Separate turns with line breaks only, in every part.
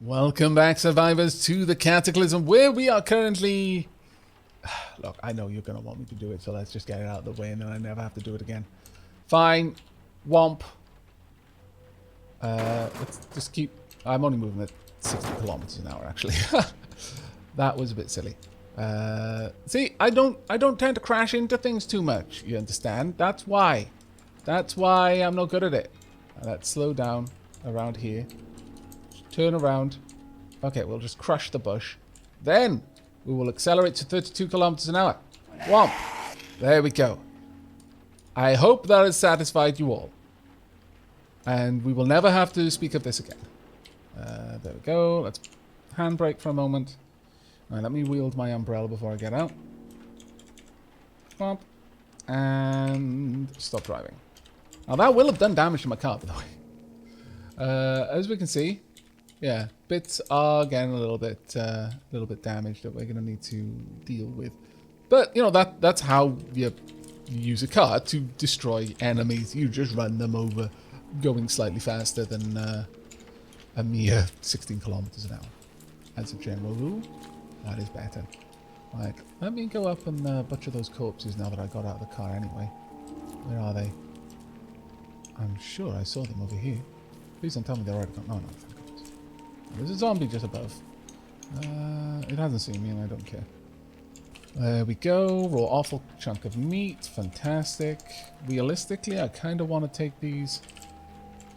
Welcome back, survivors, to the Cataclysm, where we are currently... Look, I know you're going to want me to do it, so let's just get it out of the way and then I never have to do it again. Fine. Womp. Let's just keep... I'm only moving at 60 kilometers an hour, actually. That was a bit silly. See, I don't tend to crash into things too much, you understand? That's why. That's why I'm not good at it. Let's slow down around here. Turn around. Okay, we'll just crush the bush. Then we will accelerate to 32 kilometers an hour. Womp. There we go. I hope that has satisfied you all. And we will never have to speak of this again. There we go. Let's handbrake for a moment. All right, let me wield my umbrella before I get out. Womp. And stop driving. Now that will have done damage to my car, by the way. As we can see, yeah, bits are getting a little bit damaged that we're going to need to deal with. But, you know, that's how you use a car to destroy enemies. You just run them over, going slightly faster than a mere 16 kilometers an hour. As a general rule, that is better. Right, let me go up and butcher those corpses now that I got out of the car anyway. Where are they? I'm sure I saw them over here. Please don't tell me they're already gone. No, no. There's a zombie just above. It hasn't seen me and I don't care. There we go. Raw awful chunk of meat. Fantastic. Realistically, I kind of want to take these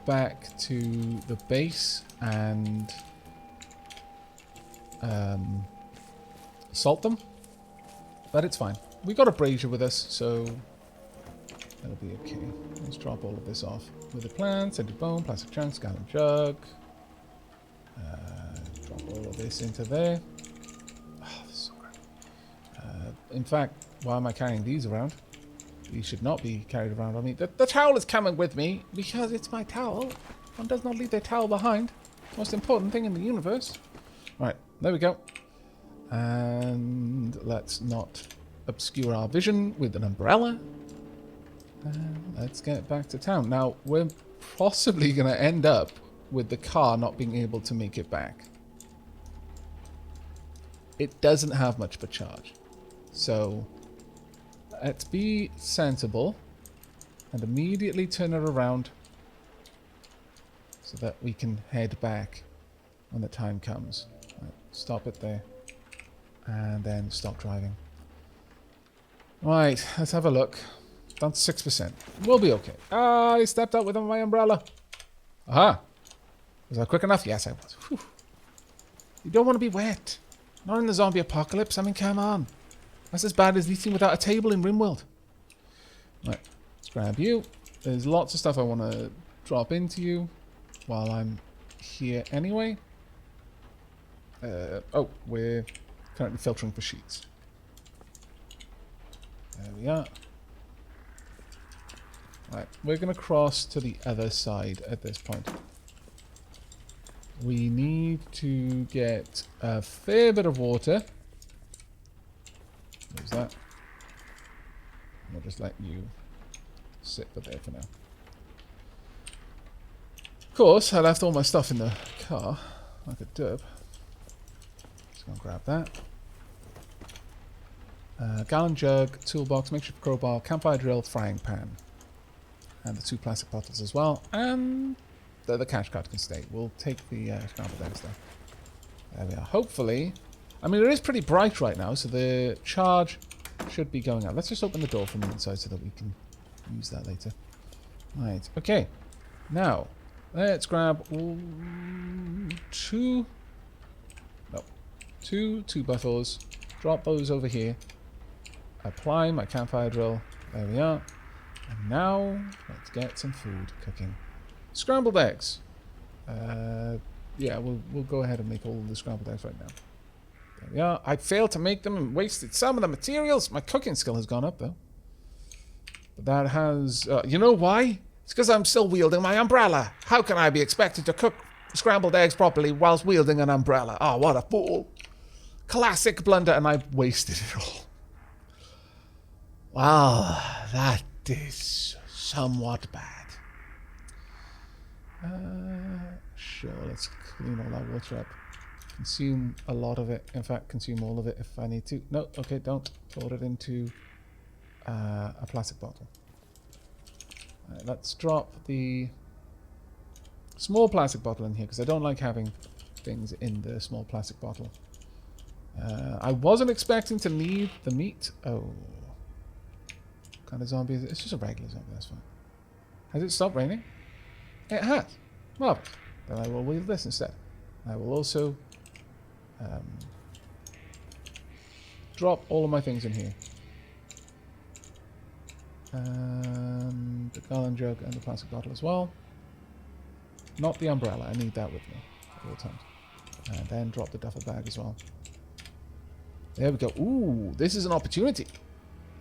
back to the base and salt them. But it's fine. We got a brazier with us, so that'll be okay. Let's drop all of this off. With the plants, scented bone, plastic chunks, gallon jug. Drop all of this into there. Oh, this is so great. In fact, why am I carrying these around? These should not be carried around on me. The towel is coming with me because it's my towel. One does not leave their towel behind. Most important thing in the universe. Right, there we go. And let's not obscure our vision with an umbrella. And let's get back to town. Now, we're possibly going to end up with the car not being able to make it back. It doesn't have much of a charge. So, let's be sensible and immediately turn it around so that we can head back when the time comes. Right, stop it there. And then stop driving. Right, let's have a look. Down to 6%. We'll be okay. Ah, I stepped out with my umbrella. Aha. Was I quick enough? Yes, I was. Whew. You don't want to be wet. Not in the zombie apocalypse. I mean, come on. That's as bad as eating without a table in RimWorld. Right, let's grab you. There's lots of stuff I want to drop into you while I'm here anyway. Oh, we're currently filtering for sheets. There we are. Right, we're going to cross to the other side at this point. We need to get a fair bit of water. Where's that? We'll just let you sit there for now. Of course, I left all my stuff in the car, like a derp. Just gonna grab that. Gallon jug, toolbox, makeshift crowbar, campfire drill, frying pan. And the 2 plastic bottles as well. And the cash card can stay. We'll take the scrambled eggs there. There we are. Hopefully, I mean, it is pretty bright right now, so the charge should be going out. Let's just open the door from the inside so that we can use that later. Right. Okay. Now, let's grab two buffers. Drop those over here. Apply my campfire drill. There we are. And now, let's get some food cooking. Scrambled eggs. Yeah, we'll go ahead and make all the scrambled eggs right now. There we are. I failed to make them and wasted some of the materials. My cooking skill has gone up, though. But that has... you know why? It's because I'm still wielding my umbrella. How can I be expected to cook scrambled eggs properly whilst wielding an umbrella? Oh, what a fool. Classic blunder, and I wasted it all. Well, that is somewhat bad. Sure, let's clean all that water up. Consume a lot of it. In fact, consume all of it if I need to. No, okay, don't. Pour it into a plastic bottle. Right, let's drop the small plastic bottle in here because I don't like having things in the small plastic bottle. I wasn't expecting to need the meat. Oh. What kind of zombie is it? It's just a regular zombie, that's fine. Has it stopped raining? It has. Marvelous. Then I will wield this instead. I will also drop all of my things in here. And the gallon jug and the plastic bottle as well. Not the umbrella. I need that with me at all times. And then drop the duffel bag as well. There we go. Ooh, this is an opportunity.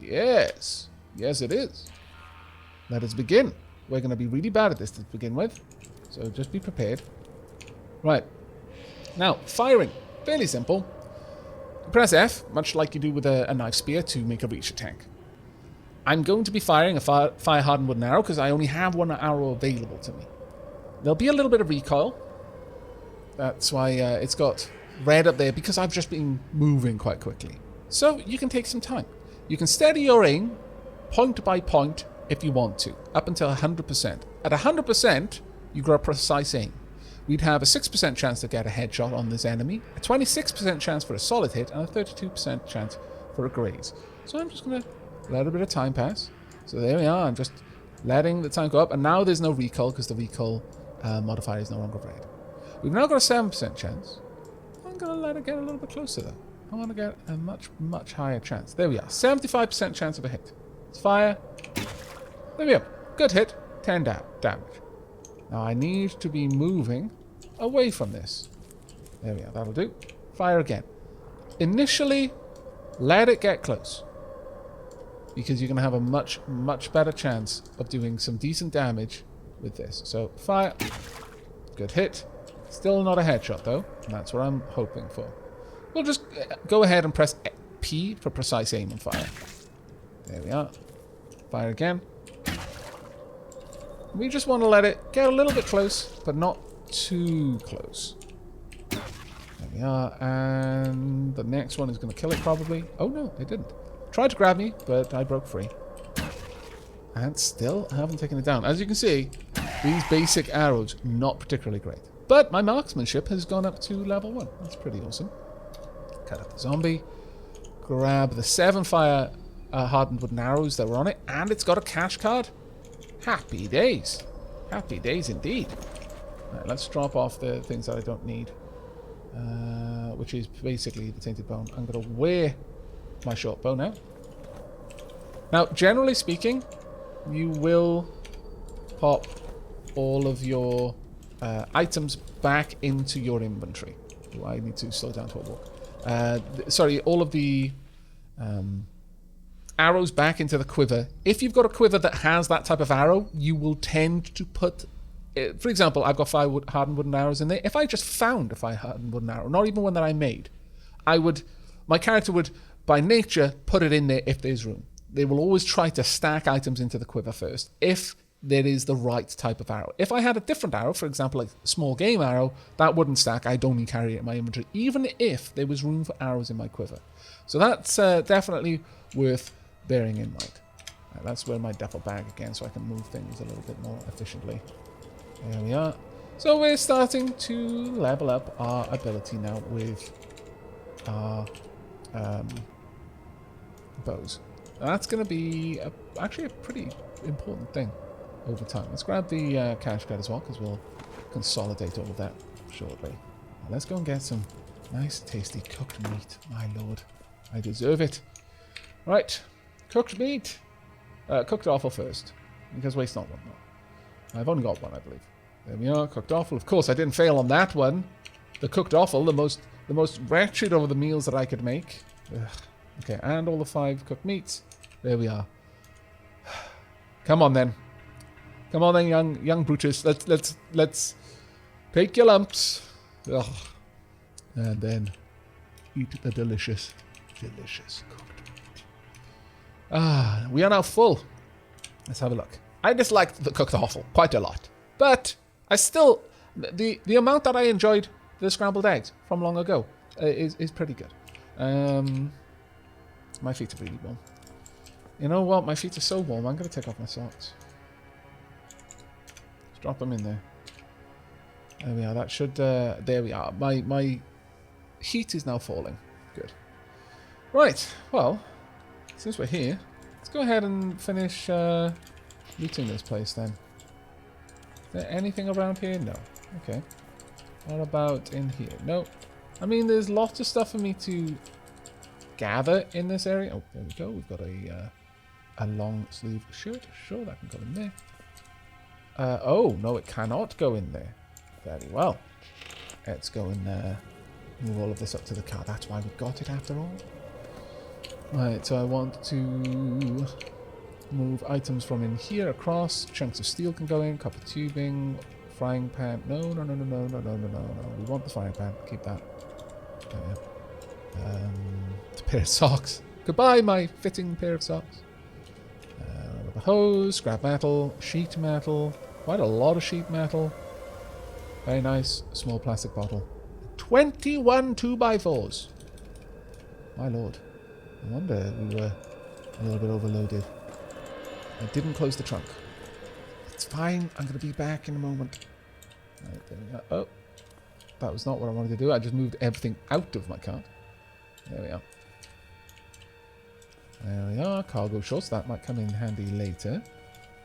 Yes. Yes, it is. Let us begin. We're going to be really bad at this to begin with. So just be prepared. Right. Now, firing. Fairly simple. Press F, much like you do with a knife spear, to make a reach attack. I'm going to be firing a fire-hardened wooden arrow because I only have one arrow available to me. There'll be a little bit of recoil. That's why it's got red up there, because I've just been moving quite quickly. So you can take some time. You can steady your aim, point by point, if you want to, up until 100%. At 100%, you got a precise aim. We'd have a 6% chance to get a headshot on this enemy, a 26% chance for a solid hit, and a 32% chance for a graze. So I'm just going to let a bit of time pass. So there we are. I'm just letting the time go up, and now there's no recoil because the recoil modifier is no longer red. We've now got a 7% chance. I'm going to let it get a little bit closer, though. I want to get a much, much higher chance. There we are. 75% chance of a hit. Let's fire. There we go. Good hit. 10 damage. Now I need to be moving away from this. There we are. That'll do. Fire again. Initially, let it get close, because you're going to have a much, much better chance of doing some decent damage with this. So, fire. Good hit. Still not a headshot, though. And that's what I'm hoping for. We'll just go ahead and press P for precise aim and fire. There we are. Fire again. We just want to let it get a little bit close, but not too close. There we are. And the next one is going to kill it, probably. Oh, no, it didn't. Tried to grab me, but I broke free. And still haven't taken it down. As you can see, these basic arrows, not particularly great. But my marksmanship has gone up to level 1. That's pretty awesome. Cut up the zombie. Grab the 7 fire hardened wooden arrows that were on it. And it's got a cash card. Happy days. Happy days indeed. Right, let's drop off the things that I don't need. Which is basically the tainted bone. I'm going to wear my short bow now. Now, generally speaking, you will pop all of your items back into your inventory. Oh, I need to slow down to a walk. Sorry, all of the arrows back into the quiver. If you've got a quiver that has that type of arrow, you will tend to put... For example, I've got 5 hardened wooden arrows in there. If I just found a 5 hardened wooden arrow, not even one that I made, my character would, by nature, put it in there if there's room. They will always try to stack items into the quiver first, if there is the right type of arrow. If I had a different arrow, for example, like a small game arrow, that wouldn't stack. I'd only carry it in my inventory, even if there was room for arrows in my quiver. So that's definitely worth bearing in mind. Right, that's where my duffel bag again, so I can move things a little bit more efficiently. There we are. So we're starting to level up our ability now with our bows. That's going to be actually a pretty important thing over time. Let's grab the cash card as well, because we'll consolidate all of that shortly. Now let's go and get some nice, tasty cooked meat. My lord, I deserve it. Right, cooked meat. Cooked offal first, because waste not one more. I've only got one, I believe. There we are, cooked offal. Of course, I didn't fail on that one. The cooked offal, the most wretched of the meals that I could make. Ugh. Okay, and all the 5 cooked meats. There we are. Come on then. Come on then, young Brutus. Let's take your lumps. Ugh. And then eat the delicious cooked meat. Ah, we are now full. Let's have a look. I disliked the cooked offal quite a lot, but I still The amount that I enjoyed the scrambled eggs from long ago is pretty good. My feet are really warm. You know what? My feet are so warm. I'm going to take off my socks. Let's drop them in there. There we are. That should... there we are. My heat is now falling. Good. Right. Well, since we're here, let's go ahead and finish looting this place then. Is there anything around here? No. Okay. What about in here? No. I mean, there's lots of stuff for me to gather in this area. Oh, there we go. We've got a long sleeve shirt. Sure, that can go in there. Oh, no, it cannot go in there. Very well. Let's go and move all of this up to the car. That's why we got it after all. Right, so I want to move items from in here across. Chunks of steel can go in. Copper tubing. Frying pan. No. We want the frying pan. Keep that. A pair of socks. Goodbye, my fitting pair of socks. A hose. Scrap metal. Sheet metal. Quite a lot of sheet metal. Very nice. Small plastic bottle. 21 2x4s. My lord. No wonder we were a little bit overloaded. I didn't close the trunk. It's fine. I'm going to be back in a moment. Right, there we go. Oh. That was not what I wanted to do. I just moved everything out of my cart. There we are. There we are. Cargo shorts. That might come in handy later.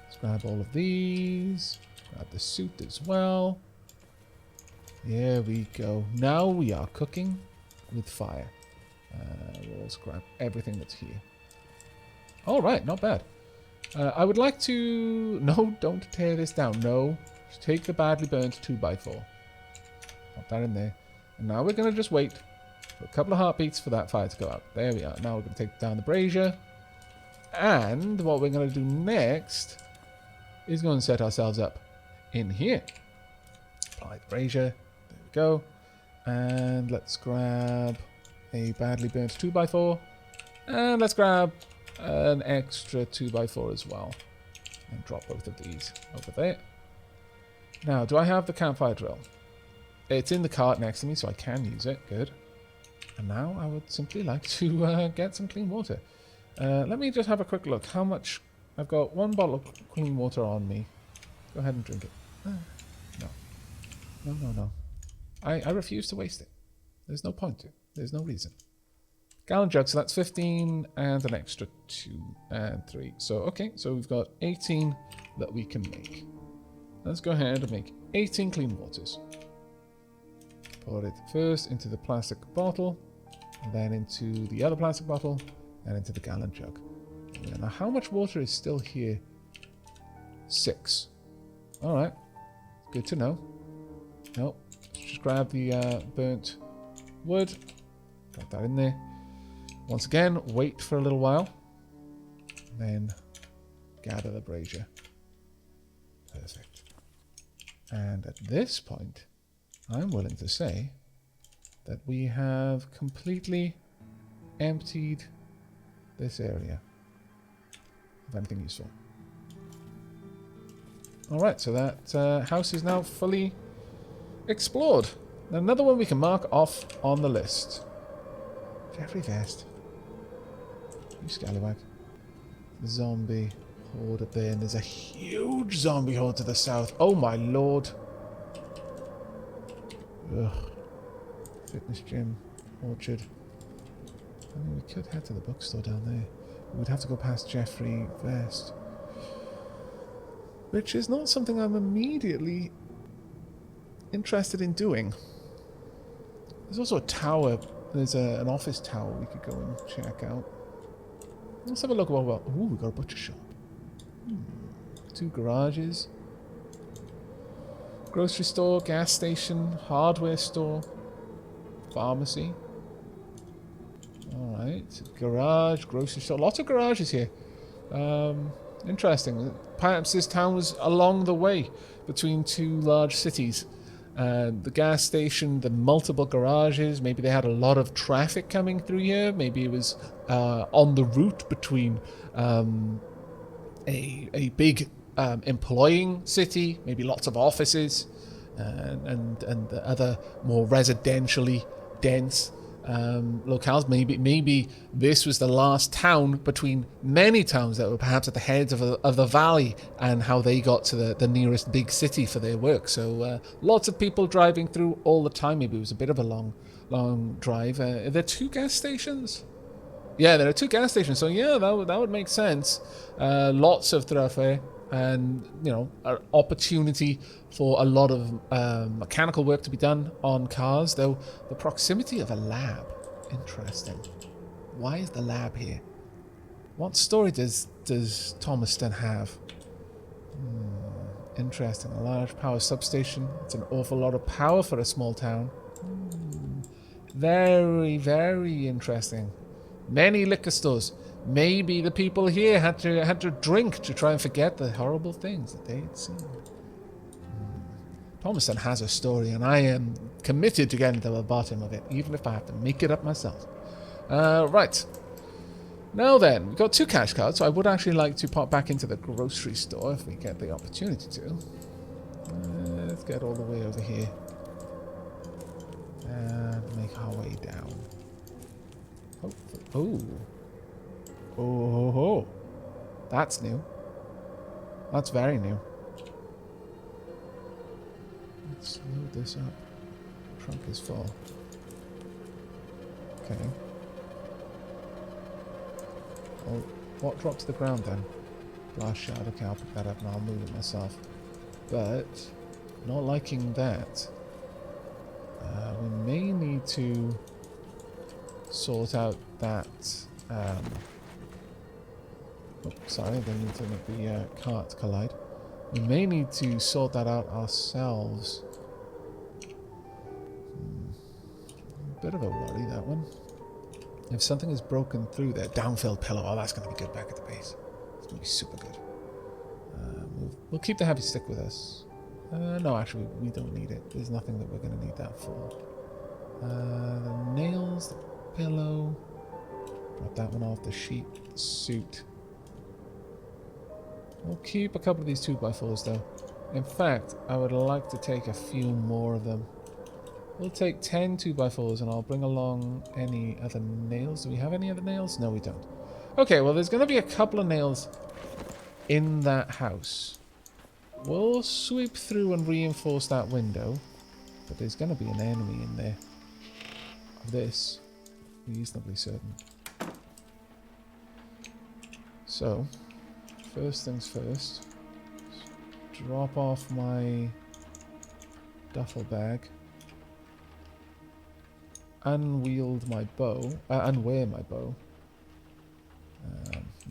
Let's grab all of these. Grab the suit as well. There we go. Now we are cooking with fire. We'll also grab everything that's here. Alright, not bad. I would like to... No, don't tear this down. No. Just take the badly burnt 2x4. Pop that in there. And now we're going to just wait for a couple of heartbeats for that fire to go out. There we are. Now we're going to take down the brazier. And what we're going to do next is going to set ourselves up in here. Apply the brazier. There we go. And let's grab a badly burnt 2x4. And let's grab an extra 2x4 as well. And drop both of these over there. Now, do I have the campfire drill? It's in the cart next to me, so I can use it. Good. And now I would simply like to get some clean water. Let me just have a quick look. How much... I've got one bottle of clean water on me. Go ahead and drink it. No. I refuse to waste it. There's no point to it. There's no reason. Gallon jug, so that's 15 and an extra 2 and 3. So, okay, so we've got 18 that we can make. Let's go ahead and make 18 clean waters. Pour it first into the plastic bottle, then into the other plastic bottle, and into the gallon jug. Now, how much water is still here? 6. Alright. Good to know. Nope. Let's just grab the burnt wood. Got that in there. Once again, wait for a little while. Then gather the brazier. Perfect. And at this point, I'm willing to say that we have completely emptied this area of anything useful. Alright, so that house is now fully explored. Another one we can mark off on the list. Jeffrey Vest. You scallywag. Zombie horde up there, and there's a huge zombie horde to the south. Oh my lord. Ugh. Fitness gym, orchard. I mean, we could head to the bookstore down there. We would have to go past Jeffrey Vest. Which is not something I'm immediately interested in doing. There's also a tower. There's an office tower we could go and check out. Let's have a look. Ooh, we got a butcher shop. 2 garages. Grocery store, gas station, hardware store, pharmacy. Alright. Garage, grocery store. Lots of garages here. Interesting. Perhaps this town was along the way between 2 large cities. The gas station, the multiple garages, maybe they had a lot of traffic coming through here. Maybe it was on the route between a big employing city, maybe lots of offices. and the other more residentially dense locales. Maybe this was the last town between many towns that were perhaps at the heads of the valley, and how they got to the nearest big city for their work. So lots of people driving through all the time. Maybe it was a bit of a long drive. Are there 2 gas stations? Yeah, there are 2 gas stations, so yeah, that would make sense. Lots of thoroughfare, and an opportunity for a lot of mechanical work to be done on cars. Though the proximity of a lab, interesting. Why is the lab here? What story does Thomaston have? Interesting. A large power substation. It's an awful lot of power for a small town. Very, very interesting. Many liquor stores. Maybe the people here had to drink to try and forget the horrible things that they had seen. Thomaston has a story, and I am committed to getting to the bottom of it, even if I have to make it up myself. Right. Now then, we've got 2 cash cards, so I would actually like to pop back into the grocery store if we get the opportunity to. Let's get all the way over here. And make our way down. Oh. That's new. That's very new. Let's load this up. Trunk is full. Okay. Oh, what dropped to the ground then? Glass shard. Okay, I'll pick that up and I'll move it myself. But, not liking that. We may need to sort out that. Sorry, I didn't need to make the cart collide. We may need to sort that out ourselves. Bit of a worry, that one. If something is broken through there, downfilled pillow. Oh, that's going to be good back at the base. It's going to be super good. We'll keep the heavy stick with us. No, actually, we don't need it. There's nothing that we're going to need that for. The nails, the pillow. Drop that one off. The sheet, the suit. We'll keep a couple of these 2x4s though. In fact, I would like to take a few more of them. We'll take 10 2x4s and I'll bring along any other nails. Do we have any other nails? No, we don't. Okay, well there's going to be a couple of nails in that house. We'll sweep through and reinforce that window. But there's going to be an enemy in there. Of this. Reasonably certain. So, first things first. Drop off my duffel bag. Unwield my bow. Unwear my bow.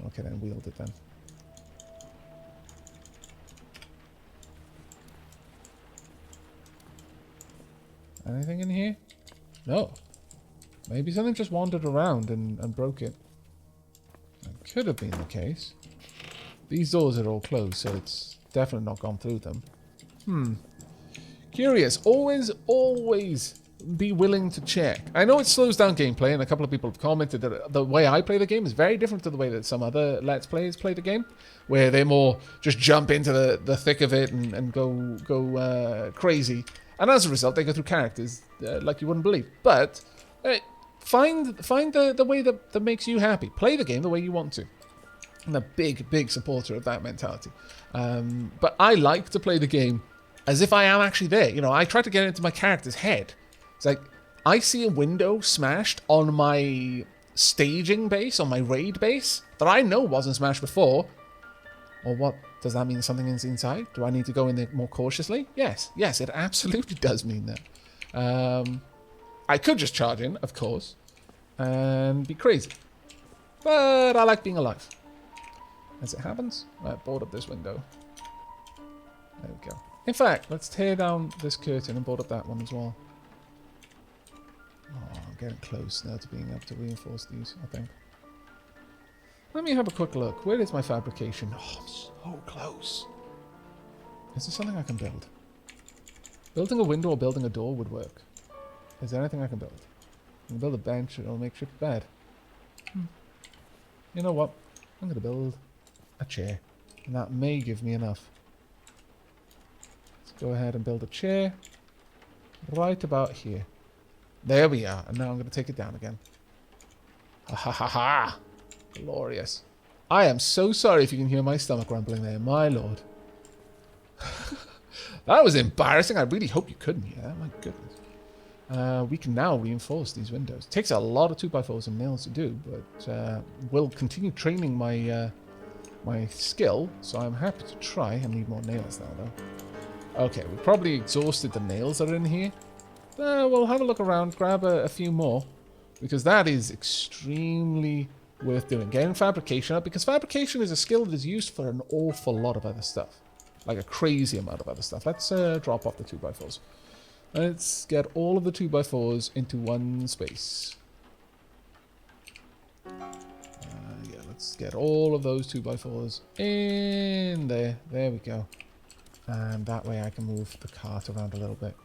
Okay, then wield it then. Anything in here? No. Maybe something just wandered around and broke it. That could have been the case. These doors are all closed, so it's definitely not gone through them. Curious. Always be willing to check. I know it slows down gameplay, and a couple of people have commented that the way I play the game is very different to the way that some other Let's Players play the game, where they're more just jump into the thick of it and go crazy. And as a result, they go through characters like you wouldn't believe. But find the way that makes you happy. Play the game the way you want to. I'm a big supporter of that mentality. But I like to play the game as if I am actually there. You know, I try to get into my character's head. It's like, I see a window smashed on my staging base, on my raid base, that I know wasn't smashed before. Or what? Does that mean something is inside? Do I need to go in there more cautiously? Yes, it absolutely does mean that. I could just charge in, of course, and be crazy. But I like being alive. As it happens, I board up this window. There we go. In fact, let's tear down this curtain and board up that one as well. Oh, I'm getting close now to being able to reinforce these, I think. Let me have a quick look. Where is my fabrication? Oh, I'm so close. Is there something I can build? Building a window or building a door would work. Is there anything I can build? I can build a bench or a makeshift bed. You know what? I'm going to build a chair. And that may give me enough. go ahead and build a chair right about here. There we are. And now I'm going to take it down again. Ha ha ha ha. Glorious. I am so sorry if you can hear my stomach rumbling there. My lord. That was embarrassing. I really hope you couldn't hear that. My goodness. We can now reinforce these windows. It takes a lot of 2x4s and nails to do, but we'll continue training my my skill, so I'm happy to try. I need more nails now, though. Okay, we've probably exhausted the nails that are in here. We'll have a look around, grab a few more, because that is extremely worth doing. Getting fabrication up, because fabrication is a skill that is used for an awful lot of other stuff. Like a crazy amount of other stuff. Let's drop off the 2x4s. Let's get all of the 2x4s into one space. Yeah, let's get all of those 2x4s in there. There we go. And that way I can move the cart around a little bit.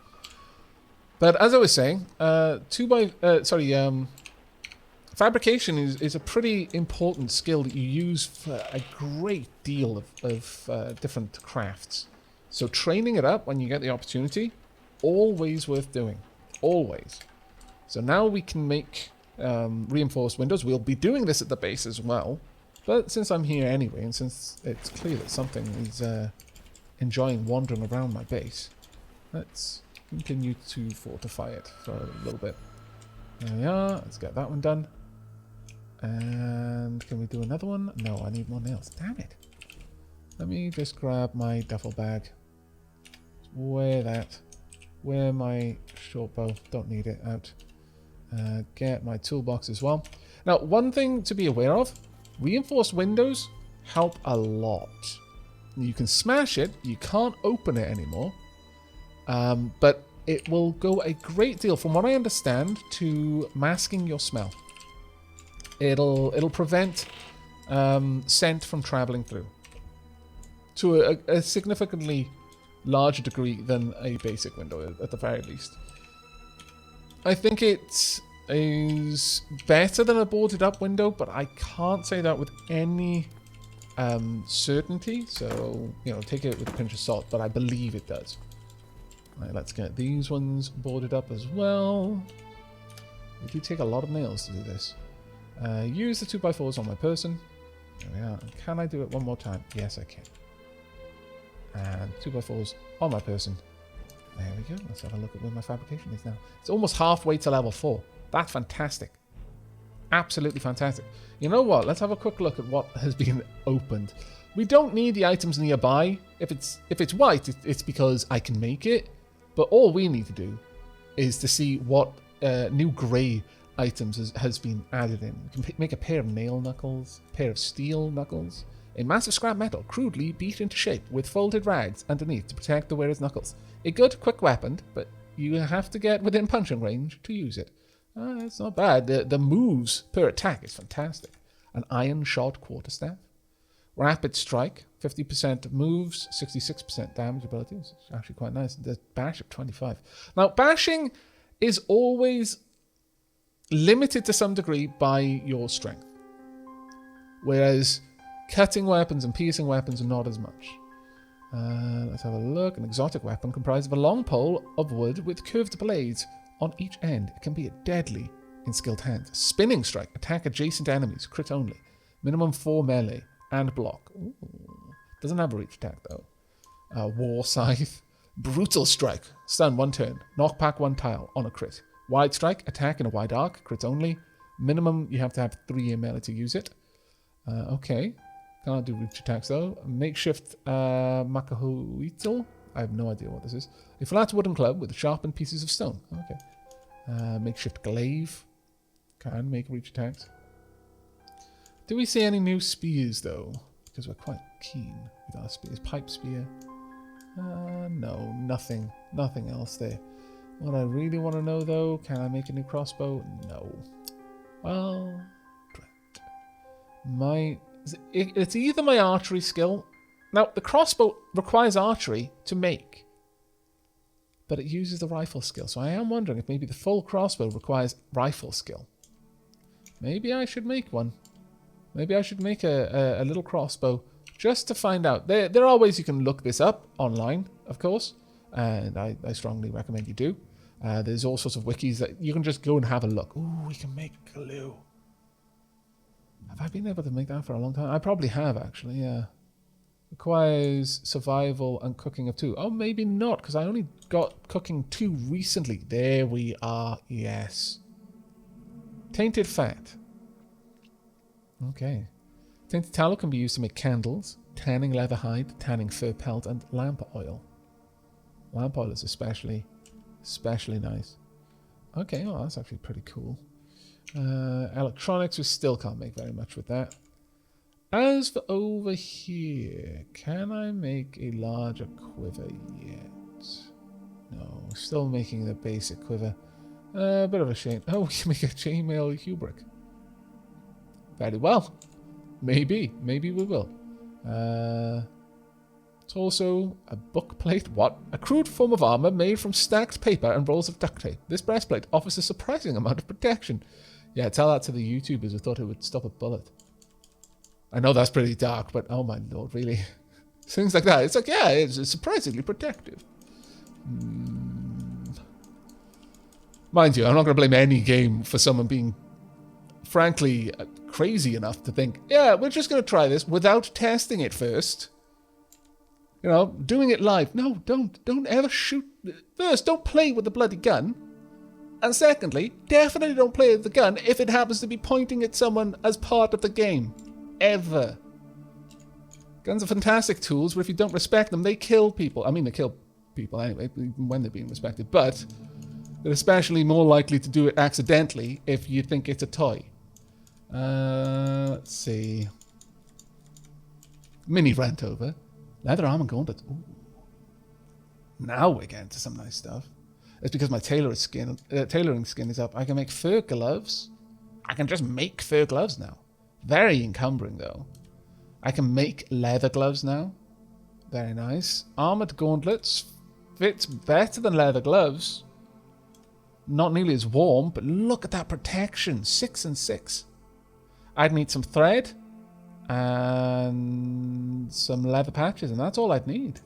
But as I was saying, fabrication is a pretty important skill that you use for a great deal of different crafts. So training it up when you get the opportunity, always worth doing. Always. So now we can make reinforced windows. We'll be doing this at the base as well. But since I'm here anyway, and since it's clear that something is enjoying wandering around my base, let's continue to fortify it for a little bit. There we are. Let's get that one done. And can we do another one? No, I need more nails. Damn it. Let me just grab my duffel bag. Wear that. Wear my short bow. Don't need it out. Get my toolbox as well. Now, one thing to be aware of. Reinforced windows help a lot. You can smash it. You can't open it anymore. But it will go a great deal, from what I understand, to masking your smell. It'll prevent scent from traveling through to a significantly larger degree than a basic window, at the very least. I think it is better than a boarded up window, but I can't say that with any certainty. So, take it with a pinch of salt, but I believe it does. Right, let's get these ones boarded up as well. It do take a lot of nails to do this. Use the 2x4s on my person. There we are. Can I do it one more time? Yes, I can. And 2x4s on my person. There we go. Let's have a look at where my fabrication is now. It's almost halfway to level 4. That's fantastic. Absolutely fantastic. You know what? Let's have a quick look at what has been opened. We don't need the items nearby. If it's white, it's because I can make it. But all we need to do is to see what new grey items has been added in. We can make a pair of nail knuckles, a pair of steel knuckles, a massive scrap metal crudely beat into shape with folded rags underneath to protect the wearer's knuckles. A good quick weapon, but you have to get within punching range to use it. It's not bad. The moves per attack is fantastic. An iron shod quarterstaff. Rapid strike, 50% moves, 66% damage ability. It's actually quite nice. The bash of 25. Now, bashing is always limited to some degree by your strength. Whereas cutting weapons and piercing weapons are not as much. Let's have a look. An exotic weapon comprised of a long pole of wood with curved blades on each end. It can be deadly in skilled hands. Spinning strike. Attack adjacent enemies. Crit only. Minimum 4 melee. And block. Ooh. Doesn't have a reach attack though. War Scythe. Brutal Strike. Stun 1 turn. Knock back 1 tile on a crit. Wide Strike. Attack in a wide arc. Crit only. Minimum you have to have 3 in melee to use it. Okay. Can't do reach attacks though. Makeshift Makahuitl. I have no idea what this is. A flat wooden club with sharpened pieces of stone. Okay. Makeshift Glaive. Can make reach attacks. Do we see any new spears, though? Because we're quite keen with our spears. Pipe spear. No, nothing. Nothing else there. What I really want to know, though, can I make a new crossbow? No. Well, it's either my archery skill. Now, the crossbow requires archery to make. But it uses the rifle skill. So I am wondering if maybe the full crossbow requires rifle skill. Maybe I should make one. Maybe I should make a little crossbow just to find out. There are ways you can look this up online, of course. and I strongly recommend you do. There's all sorts of wikis that you can just go and have a look. Ooh, we can make glue. Have I been able to make that for a long time? I probably have, actually, yeah. Requires survival and cooking of 2. Oh, maybe not, because I only got cooking 2 recently. There we are, yes. Tainted fat. Okay. Tainted tallow can be used to make candles, tanning leather hide, tanning fur pelt, and lamp oil. Lamp oil is especially nice. Okay, well, that's actually pretty cool. Electronics, we still can't make very much with that. As for over here, can I make a larger quiver yet? No, still making the basic quiver. A bit of a shame. Oh, we can make a chainmail hubric. Very well. Maybe we will. It's also a book plate. What? A crude form of armor made from stacked paper and rolls of duct tape. This breastplate offers a surprising amount of protection. Yeah, tell that to the YouTubers who thought it would stop a bullet. I know that's pretty dark, but oh my lord, really? Things like that. It's like, yeah, it's surprisingly protective. Mind you, I'm not going to blame any game for someone being, frankly, crazy enough to think, yeah, we're just going to try this without testing it first. You know, doing it live. No, don't ever shoot. First, don't play with the bloody gun. And secondly, definitely don't play with the gun if it happens to be pointing at someone as part of the game. Ever. Guns are fantastic tools, but if you don't respect them, they kill people. I mean, they kill people anyway, when they're being respected, but they're especially more likely to do it accidentally if you think it's a toy. Let's see. Mini rant over. Leather armor gauntlets. Ooh. Now we're getting to some nice stuff. It's because my tailoring skin is up. I can make fur gloves. I can just make fur gloves now. Very encumbering, though. I can make leather gloves now. Very nice. Armored gauntlets. Fits better than leather gloves. Not nearly as warm, but look at that protection. 6 and 6. I'd need some thread and some leather patches, and that's all I'd need.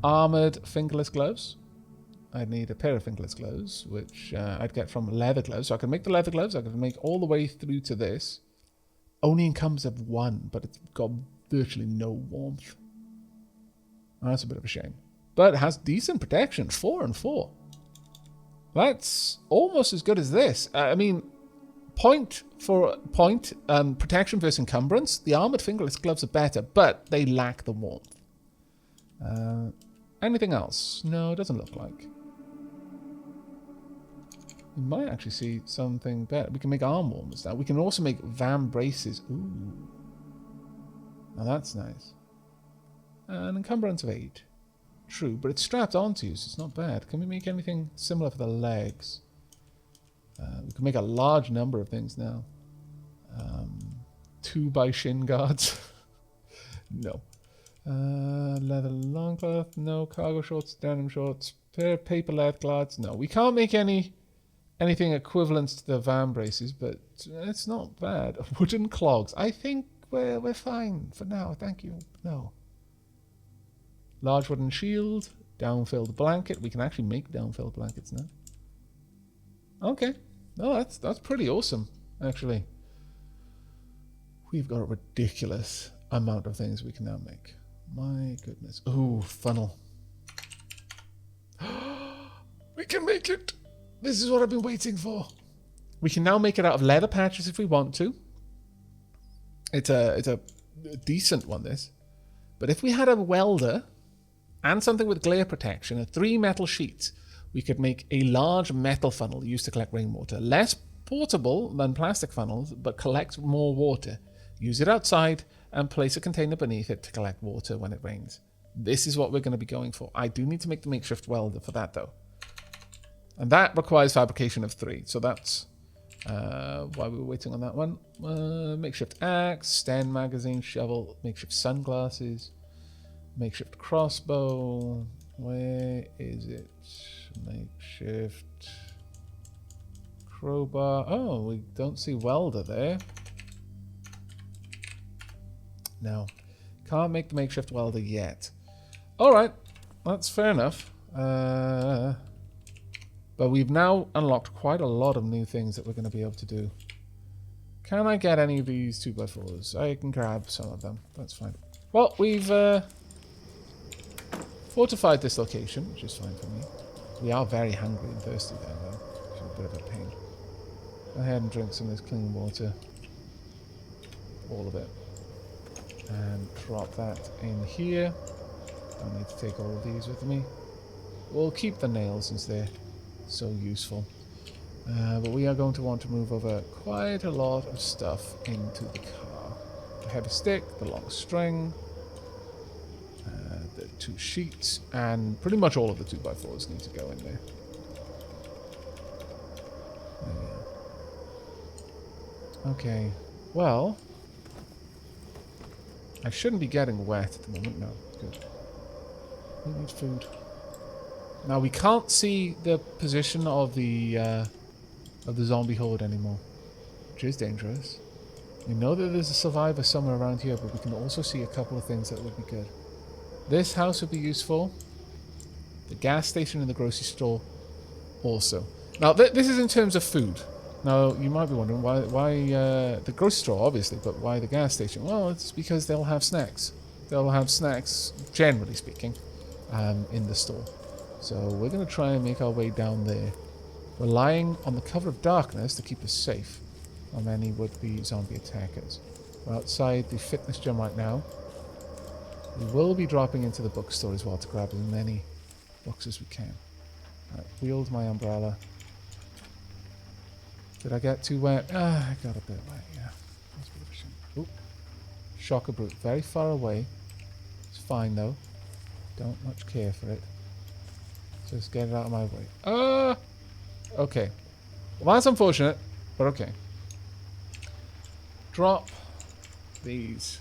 Armored fingerless gloves. I'd need a pair of fingerless gloves, which I'd get from leather gloves. So I can make the leather gloves. I can make all the way through to this. Only encompass of 1, but it's got virtually no warmth. That's a bit of a shame. But it has decent protection. 4 and 4. That's almost as good as this. I mean, point for point, protection versus encumbrance. The armored fingerless gloves are better, but they lack the warmth. Anything else? No, it doesn't look like. We might actually see something better. We can make arm warmers now. We can also make vam braces. Ooh. Now that's nice. An encumbrance of 8. True, but it's strapped onto you, so it's not bad. Can we make anything similar for the legs? We can make a large number of things now. 2 by shin guards. No. Leather longcloth. No. Cargo shorts, denim shorts. Pair of paper leather gloves. No. We can't make anything equivalent to the van braces, but it's not bad. Wooden clogs. I think we're fine for now. Thank you. No. Large wooden shield. Down-filled blanket. We can actually make down-filled blankets now. Okay. Oh, that's pretty awesome, actually. We've got a ridiculous amount of things we can now make. My goodness. Ooh, funnel. We can make it. This is what I've been waiting for. We can now make it out of leather patches if we want to. It's a decent one, this. But if we had a welder and something with glare protection and 3 metal sheets, we could make a large metal funnel used to collect rainwater. Less portable than plastic funnels, but collects more water. Use it outside and place a container beneath it to collect water when it rains. This is what we're going to be going for. I do need to make the makeshift welder for that, though. And that requires fabrication of 3. So that's why we were waiting on that one. Makeshift axe, stand magazine, shovel, makeshift sunglasses, makeshift crossbow. Where is it? Makeshift crowbar. Oh, we don't see welder there. No. Can't make the makeshift welder yet. Alright. that's fair enough. But we've now unlocked quite a lot of new things that we're going to be able to do. Can I get any of these 2x4s? I can grab some of them. That's fine. Well, we've fortified this location, which is fine for me. We are very hungry and thirsty there, though. Which is a bit of a pain. Go ahead and drink some of this clean water. All of it. And drop that in here. Don't need to take all of these with me. We'll keep the nails since they're so useful. But we are going to want to move over quite a lot of stuff into the car. The heavy stick, the long string, the 2 sheets, and pretty much all of the 2x4s need to go in there. Okay, well, I shouldn't be getting wet at the moment. No, good. We need food. Now we can't see the position of the zombie horde anymore, which is dangerous. We know that there's a survivor somewhere around here, but we can also see a couple of things that would be good. This house would be useful. The gas station and the grocery store also. Now this is in terms of food. Now you might be wondering why the grocery store, obviously, but why the gas station? Well, it's because they'll have snacks. They'll have snacks, generally speaking, in the store. So we're going to try and make our way down there, relying on the cover of darkness to keep us safe from any would-be zombie attackers. We're outside the fitness gym right now. We will be dropping into the bookstore as well to grab as many books as we can. Right, wield my umbrella. Did I get too wet? Ah, I got a bit wet, yeah. That's a bit of a shame. Oop. Shocker brute, very far away. It's fine though. Don't much care for it. Just get it out of my way. Okay. Well, that's unfortunate, but okay. Drop these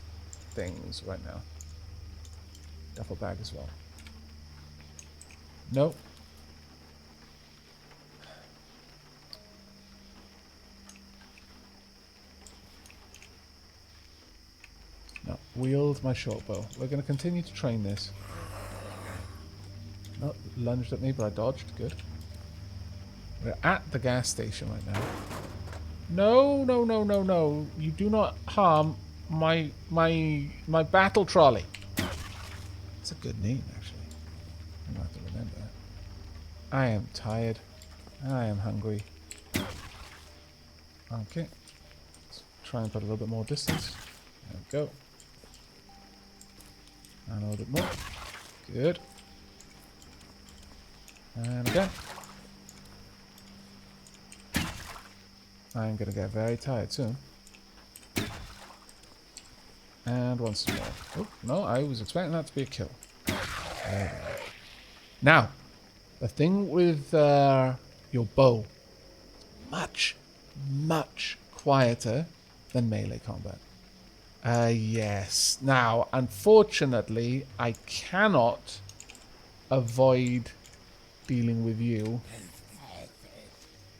things right now. Duffel bag as well. Nope. No. Wield my short bow. We're going to continue to train this. Oh, lunged at me, but I dodged. Good. We're at the gas station right now. No, no, no, no, no. You do not harm my battle trolley. It's a good name, actually. I'm going to have to remember that. I am tired. I am hungry. Okay. Let's try and put a little bit more distance. There we go. And a little bit more. Good. And again. I'm going to get very tired soon. And once more. Oh, no, I was expecting that to be a kill. Now, the thing with your bow, much, much quieter than melee combat. Yes. Now, unfortunately, I cannot avoid dealing with you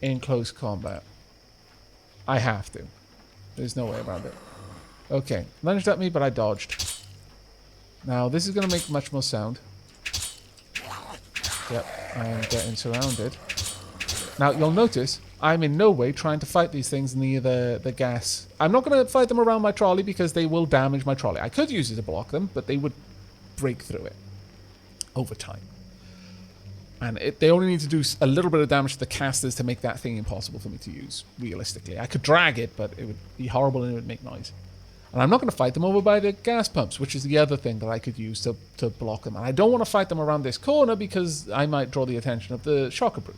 in close combat. I have to. There's no way around it. Okay, lunged at me, but I dodged. Now, this is going to make much more sound. Yep, I'm getting surrounded. Now, you'll notice I'm in no way trying to fight these things near the gas. I'm not going to fight them around my trolley because they will damage my trolley. I could use it to block them, but they would break through it over time. And they only need to do a little bit of damage to the casters to make that thing impossible for me to use, realistically. I could drag it, but it would be horrible and it would make noise. And I'm not going to fight them over by the gas pumps, which is the other thing that I could use to block them. And I don't want to fight them around this corner because I might draw the attention of the shocker brute.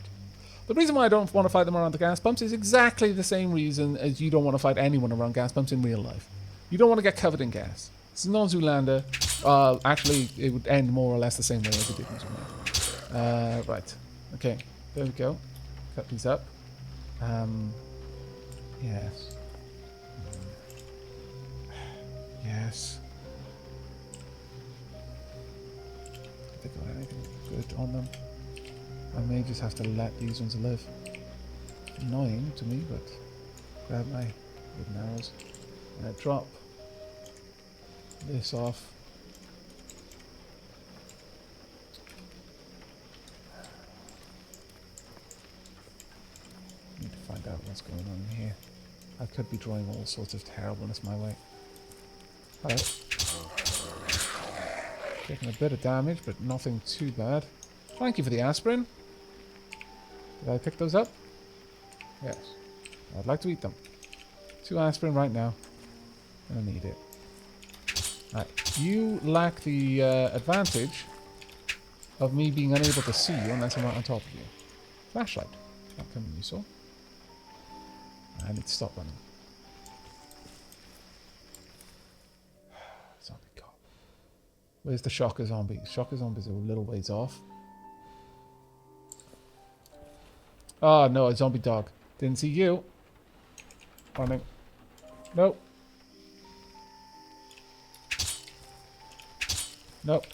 The reason why I don't want to fight them around the gas pumps is exactly the same reason as you don't want to fight anyone around gas pumps in real life. You don't want to get covered in gas. It's not Zoolander. Actually, it would end more or less the same way as it did in Zoolander. Right. Okay. There we go. Cut these up. Yes. Yes. Have they got anything good on them? I may just have to let these ones live. Annoying to me, but grab my wooden arrows and drop this off. find out what's going on here. I could be drawing all sorts of terribleness my way. Hello. Taking a bit of damage, but nothing too bad. Thank you for the aspirin. Did I pick those up? Yes. I'd like to eat them. 2 aspirin right now. I need it. Alright. You lack the advantage of me being unable to see you unless I'm right on top of you. Flashlight. That can be useful. I need to stop running. Zombie cop. Where's the shocker zombies? Shocker zombies are a little ways off. Oh no, a zombie dog. Didn't see you. Running. Nope. Nope.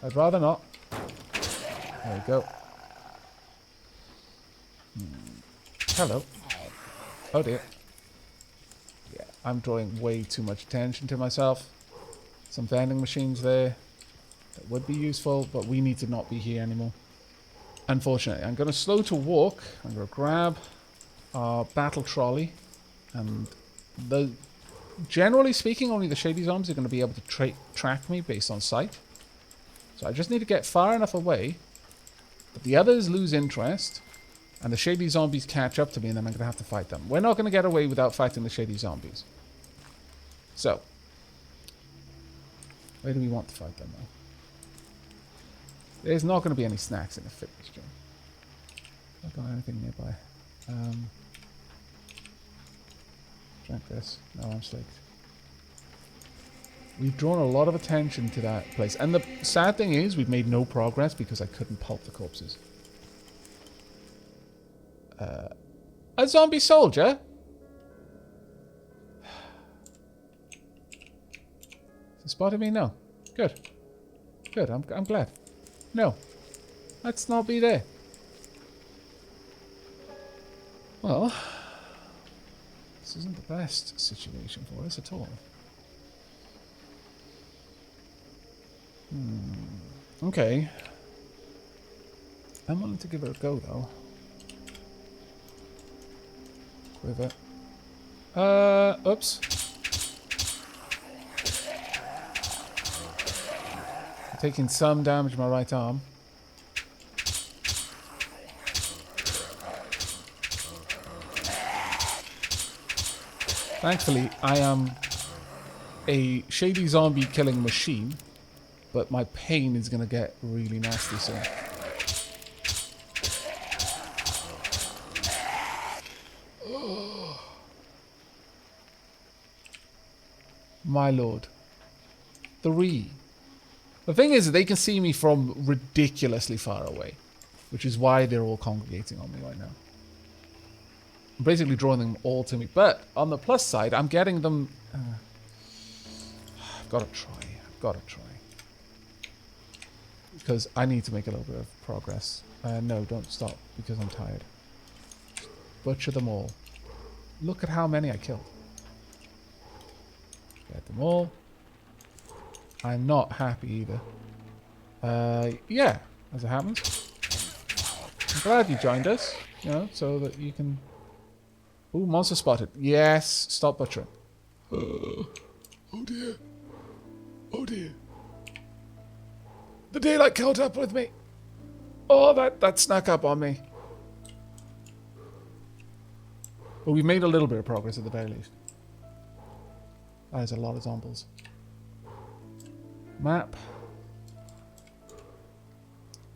I'd rather not. There we go. Hello. Oh dear. Yeah, I'm drawing way too much attention to myself. Some vending machines there. That would be useful, but we need to not be here anymore. Unfortunately, I'm going to slow to walk. I'm going to grab our battle trolley. And generally speaking, only the Shady zombies are going to be able to track me based on sight. So I just need to get far enough away that the others lose interest and the Shady zombies catch up to me, and then I'm going to have to fight them. We're not going to get away without fighting the Shady zombies. So, where do we want to fight them, though? There's not going to be any snacks in the fitness gym. I don't have anything nearby. Drink this. No, I'm slaked. We've drawn a lot of attention to that place. And the sad thing is, we've made no progress because I couldn't pulp the corpses. A zombie soldier? Has it spotted me? No. Good. Good, I'm glad. No. Let's not be there. Well, this isn't the best situation for us at all. Okay. I'm willing to give it a go, though. Quiver. Oops. I'm taking some damage to my right arm. Thankfully, I am a Shady zombie killing machine, but my pain is going to get really nasty soon. My lord. 3. The thing is, they can see me from ridiculously far away, which is why they're all congregating on me right now. I'm basically drawing them all to me, but on the plus side, I'm getting them... I've got to try. I've got to try. Because I need to make a little bit of progress. No, don't stop, because I'm tired. Butcher them all. Look at how many I killed. Get them all. I'm not happy either. Yeah, as it happens. I'm glad you joined us, you know, so that you can... Ooh, monster spotted. Yes, stop butchering. Oh dear. Oh dear. The daylight caught up with me. Oh, that snuck up on me. But we've made a little bit of progress at the very least. That is a lot of zombies. Map.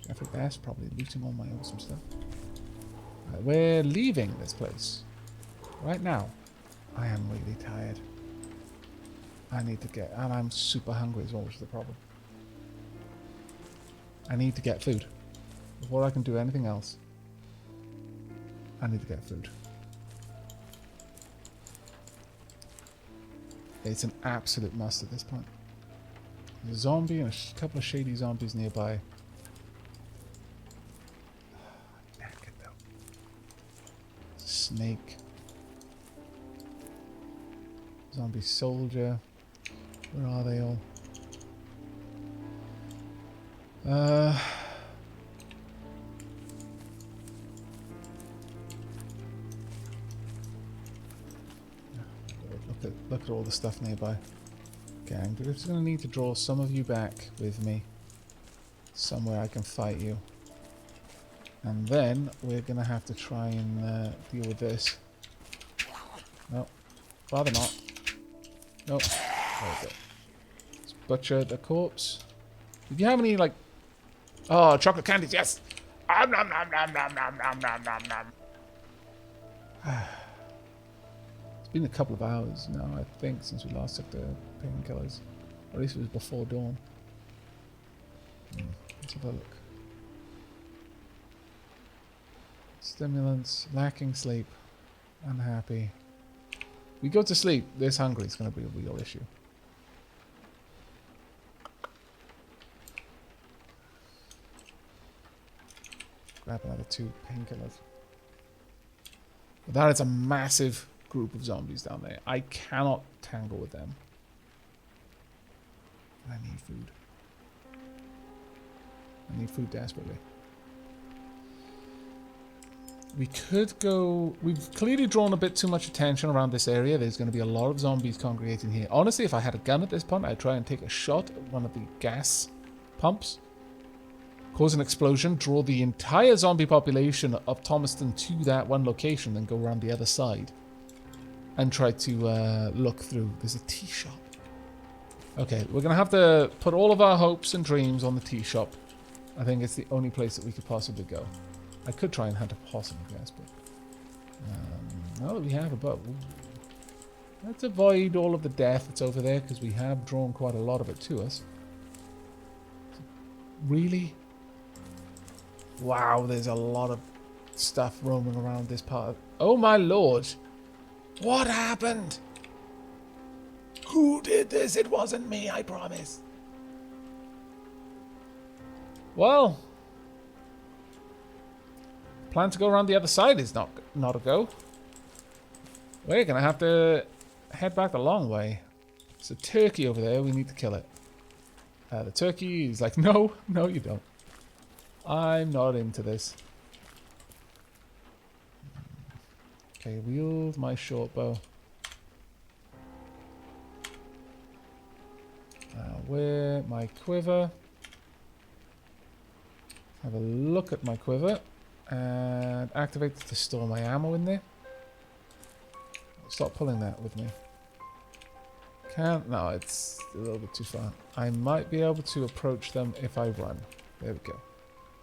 Jeffrey Best probably looting all my awesome stuff. Right, we're leaving this place. Right now. I am really tired. I need to get... And I'm super hungry as well, which is the problem. I need to get food. Before I can do anything else, I need to get food. It's an absolute must at this point. There's a zombie and a couple of Shady zombies nearby. Naked though. Snake. Zombie soldier. Where are they all? Look at all the stuff nearby. Okay, I'm just going to need to draw some of you back with me. Somewhere I can fight you. And then we're going to have to try and deal with this. No, rather not. No, there we go. Let's butcher the corpse. Did you have any, like... Oh, chocolate candies, yes! Nom nom nom nom nom nom nom nom nom nom. It's been a couple of hours now, I think, since we last took the painkillers. Or at least it was before dawn. Let's have a look. Stimulants, lacking sleep, unhappy. We go to sleep, this hungry is going to be a real issue. Grab another 2 painkillers. But that is a massive group of zombies down there. I cannot tangle with them. I need food. I need food desperately. We could go... We've clearly drawn a bit too much attention around this area. There's going to be a lot of zombies congregating here. Honestly, if I had a gun at this point, I'd try and take a shot at one of the gas pumps. Cause an explosion, draw the entire zombie population of Thomaston to that one location, then go around the other side. And try to look through. There's a tea shop. Okay, we're going to have to put all of our hopes and dreams on the tea shop. I think it's the only place that we could possibly go. I could try and hunt a possum, I guess, but... now that we have a bow... Let's avoid all of the death that's over there, because we have drawn quite a lot of it to us. Really? Wow, there's a lot of stuff roaming around this part of... Oh my lord! What happened? Who did this? It wasn't me, I promise. Well... Plan to go around the other side is not a go. We're going to have to head back the long way. There's a turkey over there. We need to kill it. The turkey is like, no, no you don't. I'm not into this. Okay, wield my short bow. Where my quiver. Have a look at my quiver. And activate to store my ammo in there. Stop pulling that with me. Can't. No, it's a little bit too far. I might be able to approach them if I run. There we go.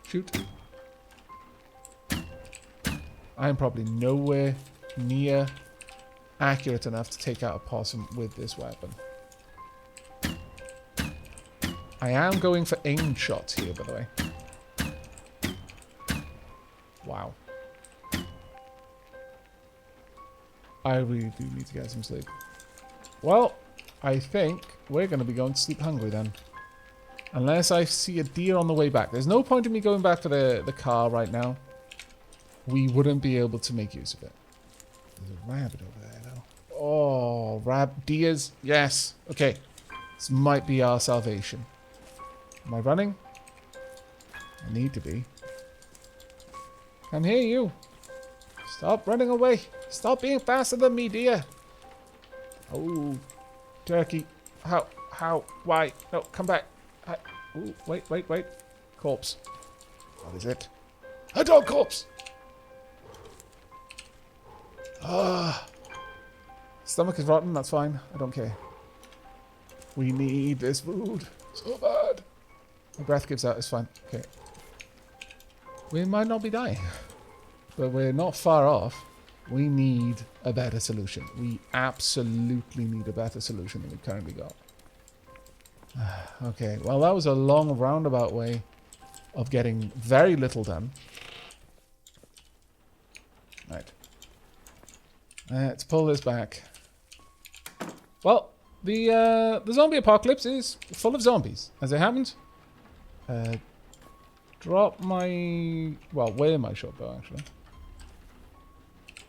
Shoot. I'm probably nowhere near accurate enough to take out a possum with this weapon. I am going for aimed shots here, by the way. Wow. I really do need to get some sleep. Well, I think we're going to be going to sleep hungry then. Unless I see a deer on the way back. There's no point in me going back for the car right now. We wouldn't be able to make use of it. There's a rabbit over there though. Oh, deers. Yes. Okay. This might be our salvation. Am I running? I need to be. Come here, you. Stop running away. Stop being faster than me, dear. Oh, turkey. How? Why? No, come back. Ooh, wait. Corpse. What is it? A dog corpse. Stomach is rotten. That's fine. I don't care. We need this food so bad. My breath gives out. It's fine. Okay. We might not be dying, but we're not far off. We need a better solution. We absolutely need a better solution than we currently got. Okay, well that was a long roundabout way of getting very little done. Right. Let's pull this back. Well, the zombie apocalypse is full of zombies, as it happened. Drop my... Well, wear my short bow, actually.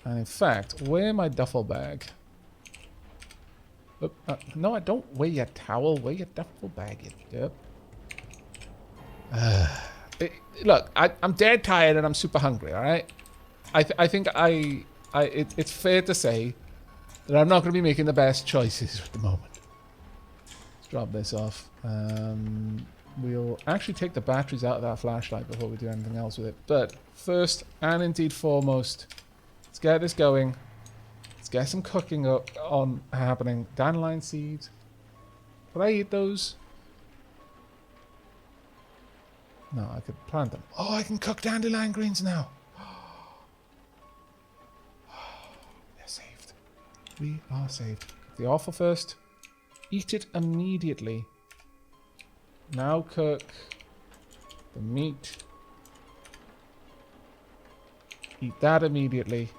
And in fact, wear my duffel bag. Oop, no, I don't wear your towel. Wear your duffel bag, you derp. Look, I'm dead tired and I'm super hungry, alright? I think it's fair to say that I'm not going to be making the best choices at the moment. Let's drop this off. We'll actually take the batteries out of that flashlight before we do anything else with it. But first, and indeed foremost, let's get this going. Let's get some cooking happening. Dandelion seeds. Could I eat those? No, I could plant them. Oh, I can cook dandelion greens now. They're saved. We are saved. The offal first. Eat it immediately. Now cook the meat. Eat that immediately.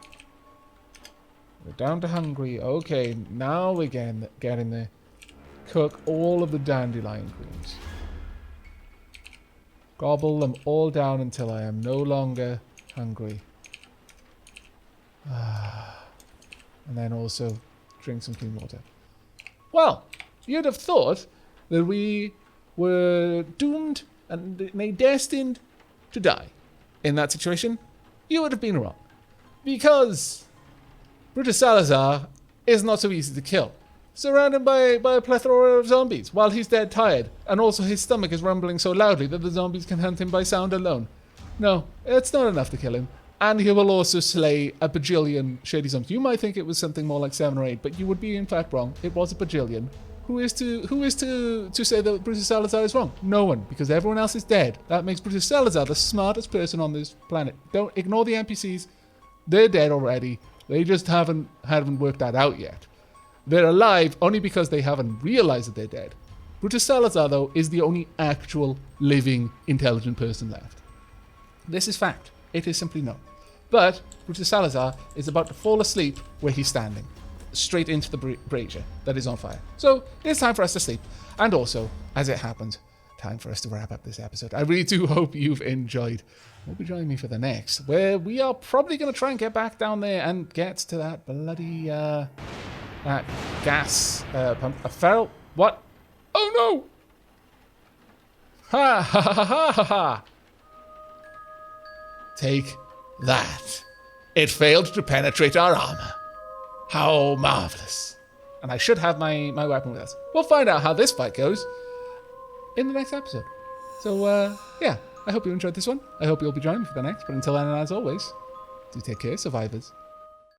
We're down to hungry. Okay, now we get in there. Cook all of the dandelion greens. Gobble them all down until I am no longer hungry. And then also drink some clean water. Well, you'd have thought that we were doomed and destined to die. In that situation, you would have been wrong. Because Brutus Salazar is not so easy to kill. Surrounded by a plethora of zombies, while he's dead tired, and also his stomach is rumbling so loudly that the zombies can hunt him by sound alone. No, it's not enough to kill him. And he will also slay a bajillion shady zombies. You might think it was something more like 7 or 8, but you would be in fact wrong. It was a bajillion. Who is to say that Brutus Salazar is wrong? No one, because everyone else is dead. That makes Brutus Salazar the smartest person on this planet. Don't ignore the NPCs. They're dead already. They just haven't worked that out yet. They're alive only because they haven't realized that they're dead. Brutus Salazar, though, is the only actual living, intelligent person left. This is fact. It is simply known. But Brutus Salazar is about to fall asleep where he's standing, straight into the brazier that is on fire. So it's time for us to sleep. And also, as it happens, time for us to wrap up this episode. I really do hope you've enjoyed. Hope you join me for the next, where we are probably going to try and get back down there and get to that bloody, that gas pump. A feral... What? Oh no! Ha ha ha ha ha ha! Take that. It failed to penetrate our armor. How marvelous. And I should have my weapon with us. We'll find out how this fight goes in the next episode. So, yeah, I hope you enjoyed this one. I hope you'll be joining me for the next. But until then, and as always, do take care, survivors.